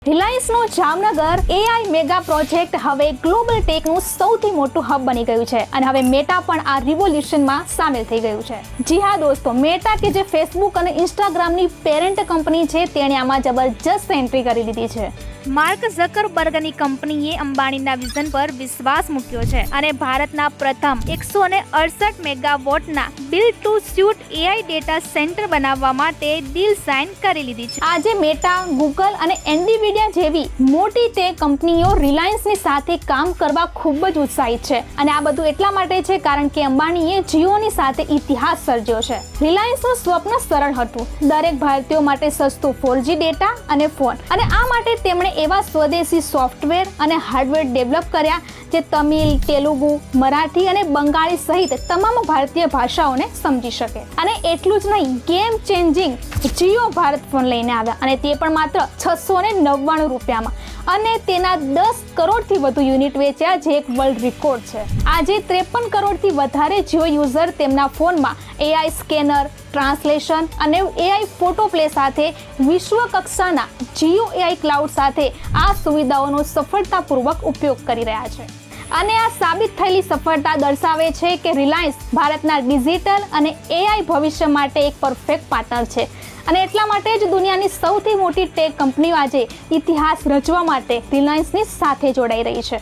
રિલાયન્સનો Jamnagar AI mega project હવે global ટેકનું સૌથી મોટું હબ બની ગયું છે અને હવે મેટા પણ આ રિવોલ્યુશનમાં સામેલ થઈ ગયું છે. જી હા દોસ્તો, મેટા કે જે ફેસબુક અને ઇન્સ્ટાગ્રામની પેરેન્ટ કંપની છે તેણે આમાં જબરજસ્ત એન્ટ્રી કરી લીધી છે. માર્ક ઝકરબર્ગની કંપનીએ અંબાણીના વિઝન પર વિશ્વાસ મૂક્યો છે અને ભારતના પ્રથમ 168 મેગાવોટના build to suit AI data center બનાવવા માટે ડીલ સાઇન કરી લીધી છે. આજે મેટા, ગૂગલ અને એનવીડિયા જેવી મોટી ટેક કંપનીઓ રિલાયન્સની સાથે કામ કરવા ખૂબ જ ઉત્સાહિત છે અને આ બધું એટલા માટે છે કારણ કે અંબાણીએ જીઓની સાથે ઇતિહાસ સર્જ્યો છે. રિલાયન્સનું સ્વપ્ન સરળ હતું, દરેક ભારતીયો માટે સસ્તું 4G ડેટા અને ફોન, અને આ માટે તેમણે એવા સ્વદેશી સોફ્ટવેર અને હાર્ડવેર ડેવલપ કર્યા જે તમિલ, તેલુગુ, મરાઠી અને બંગાળી સહિત તમામ ભારતીય ભાષાઓને સમજી શકે. અને એટલું જ નહીં, game changing Jio Bharat phone લઈને આવ્યા અને તે પણ માત્ર 699 રૂપિયામાં, અને તેના 10 કરોડથી વધુ યુનિટ વેચ્યા, જે એક વર્લ્ડ રેકોર્ડ છે. આજે 53 કરોડથી વધારે જીઓ યુઝર તેમના ફોનમાં એઆઈ સ્કેનર, ટ્રાન્સલેશન અને એઆઈ ફોટો પ્લે સાથે વિશ્વ કક્ષાના જીઓ એઆઈ ક્લાઉડ સાથે આ સુવિધાઓનો સફળતાપૂર્વક ઉપયોગ કરી રહ્યા છે. અને આ સાબિત થયેલી સફળતા દર્શાવે છે કે રિલાયન્સ ભારતના ડિજિટલ અને એઆઈ ભવિષ્ય માટે એક પરફેક્ટ પાર્ટનર છે. અને એટલા માટે જ દુનિયાની સૌથી મોટી ટેક કંપનીઓ આજે ઇતિહાસ રચવા માટે રિલાયન્સની સાથે જોડાઈ રહી છે.